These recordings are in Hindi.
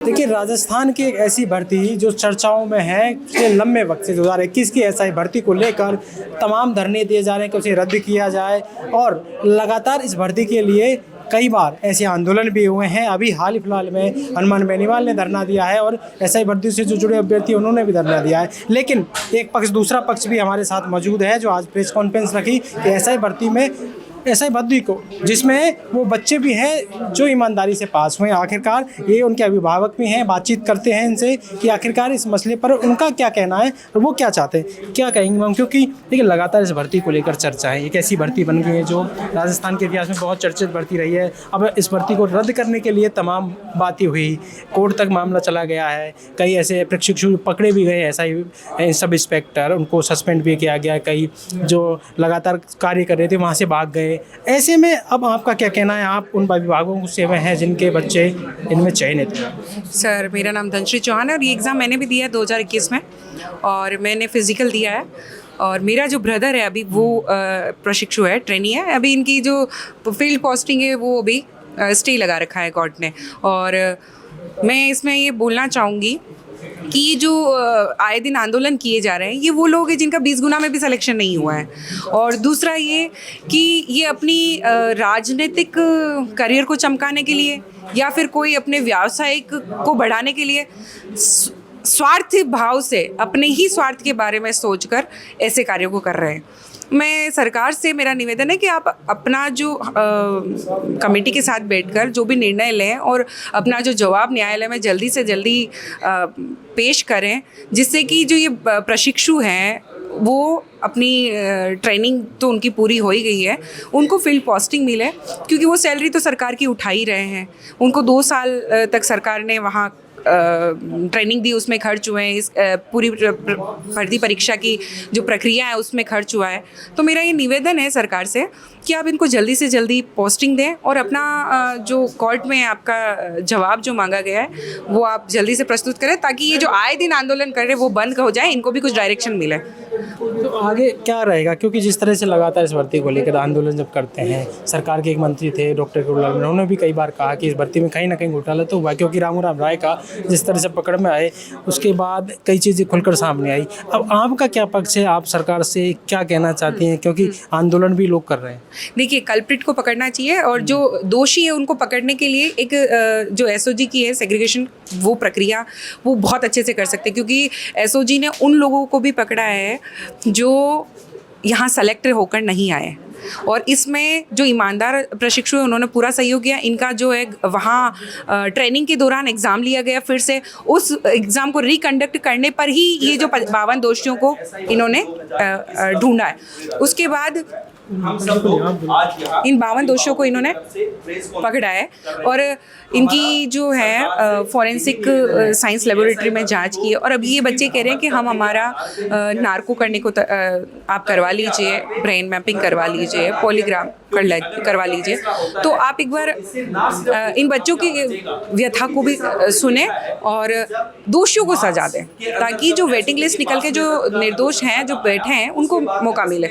देखिए, राजस्थान की एक ऐसी भर्ती जो चर्चाओं में है पिछले लंबे वक्त से 2021 की एसआई भर्ती को लेकर तमाम धरने दिए जा रहे हैं कि उसे रद्द किया जाए और लगातार इस भर्ती के लिए कई बार ऐसे आंदोलन भी हुए हैं। अभी हाल ही फिलहाल में हनुमान बेनीवाल ने धरना दिया है और एसआई भर्ती से जो जुड़े अभ्यर्थी उन्होंने भी धरना दिया है। लेकिन एक पक्ष, दूसरा पक्ष भी हमारे साथ मौजूद है जो आज प्रेस कॉन्फ्रेंस रखी कि एसआई भर्ती में ऐसा ही भर्ती को जिसमें वो बच्चे भी हैं जो ईमानदारी से पास हुए। आखिरकार ये उनके अभिभावक भी हैं, बातचीत करते हैं इनसे कि आखिरकार इस मसले पर उनका क्या कहना है और वो क्या चाहते हैं, क्या कहेंगे हम। क्योंकि देखिए, लगातार इस भर्ती को लेकर चर्चा है। एक ऐसी भर्ती बन गई है जो राजस्थान के इतिहास में बहुत चर्चित भर्ती रही है। अब इस भर्ती को रद्द करने के लिए तमाम बातें हुई, कोर्ट तक मामला चला गया है। कई ऐसे प्रशिक्षु पकड़े भी गए, ऐसा ही सब इंस्पेक्टर, उनको सस्पेंड भी किया गया। कई जो लगातार कार्य कर रहे थे वहाँ से भाग गए। ऐसे में अब आपका क्या कहना है, आप उन अभिभावकों से में हैं जिनके बच्चे इनमें चयनित हैं? सर, मेरा नाम धनश्री चौहान है और ये एग्ज़ाम मैंने भी दिया है 2021 में और मैंने फ़िज़िकल दिया है। और मेरा जो ब्रदर है अभी वो प्रशिक्षु है, ट्रेनी है। अभी इनकी जो फील्ड पोस्टिंग है वो अभी स्टे लगा रखा है कोर्ट ने। और मैं इसमें ये बोलना चाहूँगी कि ये जो आए दिन आंदोलन किए जा रहे हैं, ये वो लोग हैं जिनका 20 गुना में भी सिलेक्शन नहीं हुआ है। और दूसरा ये कि ये अपनी राजनीतिक करियर को चमकाने के लिए या फिर कोई अपने व्यावसायिक को बढ़ाने के लिए स्वार्थी भाव से, अपने ही स्वार्थ के बारे में सोचकर ऐसे कार्यों को कर रहे हैं। मैं सरकार से मेरा निवेदन है कि आप अपना जो कमेटी के साथ बैठकर जो भी निर्णय लें और अपना जो जवाब न्यायालय में जल्दी से जल्दी पेश करें, जिससे कि जो ये प्रशिक्षु हैं वो अपनी ट्रेनिंग तो उनकी पूरी हो ही गई है, उनको फील्ड पोस्टिंग मिले। क्योंकि वो सैलरी तो सरकार की उठा ही रहे हैं। उनको 2 साल तक सरकार ने वहाँ ट्रेनिंग दी, उसमें खर्च हुए हैं। इस पूरी भर्ती परीक्षा की जो प्रक्रिया है उसमें खर्च हुआ है। तो मेरा ये निवेदन है सरकार से कि आप इनको जल्दी से जल्दी पोस्टिंग दें और अपना जो कोर्ट में आपका जवाब जो मांगा गया है वो आप जल्दी से प्रस्तुत करें, ताकि ये जो आए दिन आंदोलन कर रहे हैं वो बंद हो जाए, इनको भी कुछ डायरेक्शन मिले। तो आगे क्या रहेगा? क्योंकि जिस तरह से लगातार इस भर्ती को लेकर आंदोलन जब करते हैं, सरकार के एक मंत्री थे डॉक्टर गुरुलाल, उन्होंने भी कई बार कहा कि इस भर्ती में कहीं ना कहीं घोटाला तो हुआ। क्योंकि रामूराम राय का जिस तरह से पकड़ में आए, उसके बाद कई चीज़ें खुलकर सामने आई। अब आपका क्या पक्ष है, आप सरकार से क्या कहना चाहती हैं? क्योंकि आंदोलन भी लोग कर रहे हैं। देखिए, कल्प्रिट को पकड़ना चाहिए और जो दोषी है उनको पकड़ने के लिए एक जो एसओजी की है सेग्रीगेशन, वो प्रक्रिया वो बहुत अच्छे से कर सकते हैं। क्योंकि एसओजी ने उन लोगों को भी पकड़ा है जो यहाँ सेलेक्ट होकर नहीं आए, और इसमें जो ईमानदार प्रशिक्षु है उन्होंने पूरा सहयोग किया। इनका जो है वहाँ ट्रेनिंग के दौरान एग्ज़ाम लिया गया, फिर से उस एग्ज़ाम को रिकंडक्ट करने पर ही ये जो 52 दोषियों को इन्होंने ढूंढा है। उसके बाद इन 52 दोषियों को इन्होंने पकड़ा है और इनकी जो है फॉरेंसिक साइंस लेबोरेटरी में जांच की है। और अभी ये बच्चे कह रहे हैं कि हम हमारा नार्को करने को आप करवा लीजिए, ब्रेन मैपिंग करवा लीजिए, पॉलीग्राफ करवा लीजिए। तो आप एक बार इन बच्चों की व्यथा को भी सुने और दोषियों को सजा दें, ताकि जो वेटिंग लिस्ट निकल के जो निर्दोष हैं, जो बैठे हैं, उनको मौका मिले।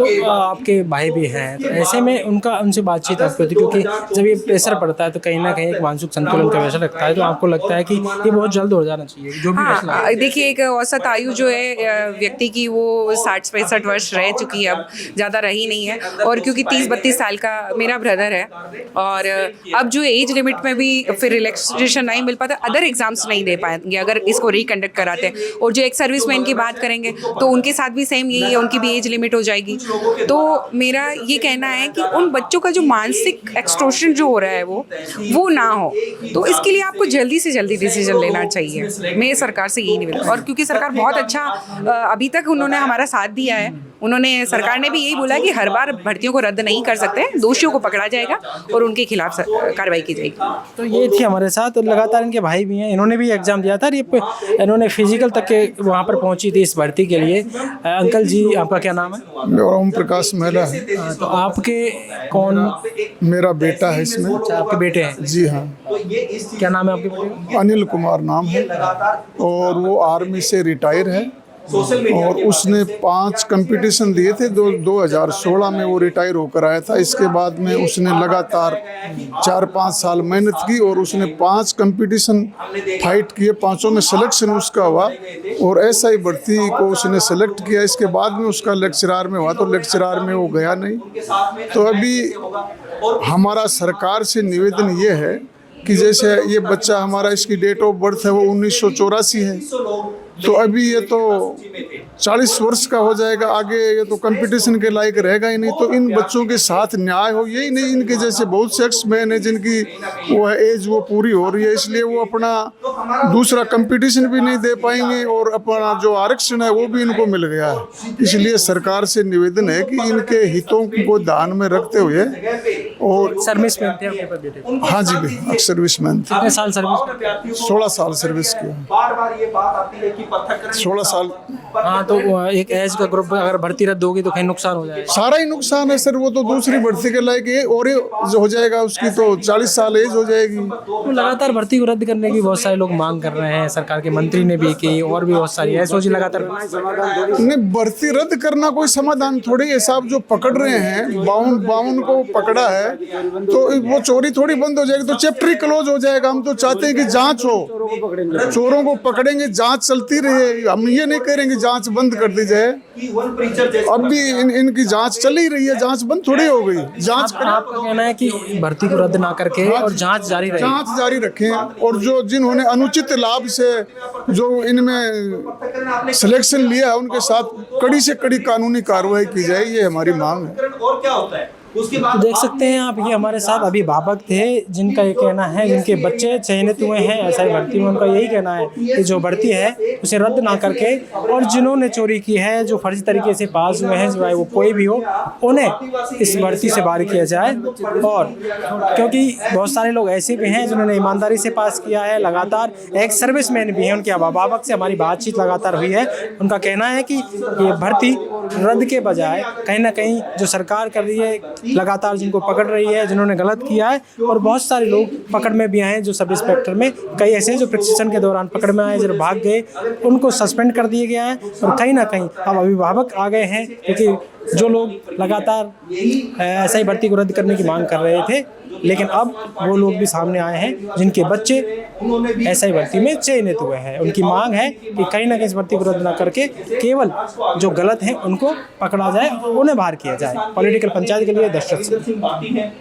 तो आपके भाई भी हैं, तो ऐसे में उनसे बातचीत आपकी होती है? क्योंकि जब ये प्रेशर पड़ता है तो कहीं ना कहीं एक मानसिक संतुलन का वैसा लगता है। तो आपको लगता है कि ये बहुत जल्द हो जाना चाहिए जो भी फैसला? हाँ, देखिए, एक औसत आयु जो है व्यक्ति की वो 60-65 वर्ष रह चुकी है, अब ज़्यादा रही नहीं है। और क्योंकि 30-32 साल का मेरा ब्रदर है और अब जो एज लिमिट में भी फिर रिलैक्सेशन नहीं मिल पाता, अदर एग्जाम्स नहीं दे पाएंगे अगर इसको रिकंडक्ट कराते हैं। और जो एक सर्विसमैन की बात करेंगे तो उनके साथ भी सेम यही है, उनकी भी एज लिमिट हो जाएगी। तो मेरा ये कहना है कि उन बच्चों का जो मानसिक एक्सटॉर्शन जो हो रहा है वो ना हो। तो इसके लिए आपको जल्दी से जल्दी डिसीजन लेना चाहिए। मैं सरकार से यही निवेदन, और क्योंकि सरकार बहुत अच्छा अभी तक उन्होंने हमारा साथ दिया है, उन्होंने सरकार ने भी यही बोला कि हर बार भर्तियों को रद्द नहीं कर सकते, दोषियों को पकड़ा जाएगा और उनके खिलाफ कार्रवाई की जाएगी। तो ये थी हमारे साथ, लगातार इनके भाई भी हैं, इन्होंने भी एग्ज़ाम दिया था, इन्होंने फिजिकल तक के वहाँ पर पहुँची थी इस भर्ती के लिए। अंकल जी, आपका क्या नाम है? मेरा ओम प्रकाश मेहरा है। तो आपके कौन? मेरा बेटा है इसमें। अच्छा, आपके बेटे हैं? जी हाँ। क्या नाम है आपके बेटे? अनिल कुमार नाम है और वो आर्मी से रिटायर है और उसने 5 कंपटीशन दिए थे। 2016 में वो रिटायर होकर आया था। इसके बाद में उसने लगातार 4-5 साल मेहनत की और उसने 5 कंपटीशन फाइट किए, 5 में सिलेक्शन उसका हुआ और एसआई भर्ती को उसने सेलेक्ट किया। इसके बाद में उसका लेक्चरार में हुआ तो लेक्चरार में वो गया नहीं। तो अभी हमारा सरकार से निवेदन ये है कि जैसे ये बच्चा हमारा, इसकी डेट ऑफ बर्थ है वो 1984 है, तो अभी ये तो 40 वर्ष का हो जाएगा, आगे ये तो कंपटीशन के लायक रहेगा ही नहीं। तो इन बच्चों के साथ न्याय हो, यही नहीं इनके जैसे बहुत से एक्समैन है जिनकी वो है एज वो पूरी हो रही है, इसलिए वो अपना दूसरा कंपटीशन भी नहीं दे पाएंगे और अपना जो आरक्षण है वो भी इनको मिल गया है। इसलिए सरकार से निवेदन है कि इनके हितों को ध्यान में रखते हुए और सर्विस में थे आपके बेटे? हाँ जी भी सर्विसमैन थे। कितने साल सर्विस? 16 साल सर्विस किया। 16 साल। हाँ, तो एक एज का ग्रुप अगर भर्ती रद्द होगी तो कहीं नुकसान हो जाएगा? सारा ही नुकसान है सर, वो तो दूसरी भर्ती के लायक है और ये जो हो जाएगा उसकी तो 40 साल एज हो जाएगी। तो लगातार भर्ती को रद्द करने की बहुत सारे लोग मांग कर रहे हैं, सरकार के मंत्री ने भी की और भी बहुत सारी एसओजी लगातार। नहीं, भर्ती रद्द करना कोई समाधान थोड़ी है साहब। जो पकड़ रहे हैं 52 को पकड़ा है तो वो चोरी थोड़ी बंद हो जाएगी, तो चैप्टर ही क्लोज हो जाएगा। हम तो चाहते हैं कि जांच हो, चोरों को पकड़ेंगे, जांच चलती रहे। हम ये नहीं करेंगे जांच बंद कर दी जाए। अब भी इनकी जांच चल ही रही है, जांच बंद थोड़ी हो गई। जांच आपका कहना है कि भर्ती को रद्द ना करके और जांच जारी रहे? जांच जारी रखें और जो जिन्होंने अनुचित लाभ से जो इनमें सिलेक्शन लिया है उनके साथ कड़ी से कड़ी कानूनी कार्रवाई की जाए, ये हमारी मांग है। और क्या होता है तो देख सकते हैं आप, ये हमारे साथ अभिभावक थे जिनका ये कहना है, जिनके बच्चे चयनित हुए हैं एसआई भर्ती में, उनका यही कहना है कि जो भर्ती है उसे रद्द ना करके और जिन्होंने चोरी की है, जो फर्जी तरीके से पास हुए हैं, चाहे वो कोई भी हो, उन्हें इस भर्ती से बाहर किया जाए। और क्योंकि बहुत सारे लोग ऐसे भी हैं जिन्होंने ईमानदारी से पास किया है, लगातार एक सर्विसमैन भी हैं। उनके अभिभावक से हमारी बातचीत लगातार हुई है। उनका कहना है कि ये भर्ती रद्द के बजाय कहीं ना कहीं जो सरकार कर रही है, लगातार जिनको पकड़ रही है, जिन्होंने गलत किया है, और बहुत सारे लोग पकड़ में भी आए हैं। जो सब इंस्पेक्टर में कई ऐसे हैं जो प्रशिक्षण के दौरान पकड़ में आए, जो भाग गए, उनको सस्पेंड कर दिया गया है। और कहीं ना कहीं अब अभिभावक आ गए हैं, क्योंकि जो लोग लगातार ऐसा ही भर्ती को रद्द करने की मांग कर रहे थे, लेकिन अब वो लोग भी सामने आए हैं जिनके बच्चे ऐसा ही भर्ती में चयनित हुए हैं। उनकी मांग है कि कहीं ना कहीं इस भर्ती को रद्द ना करके केवल जो गलत है उनको पकड़ा जाए, उन्हें बाहर किया जाए। पॉलिटिकल पंचायत के लिए दशरथ सिंह।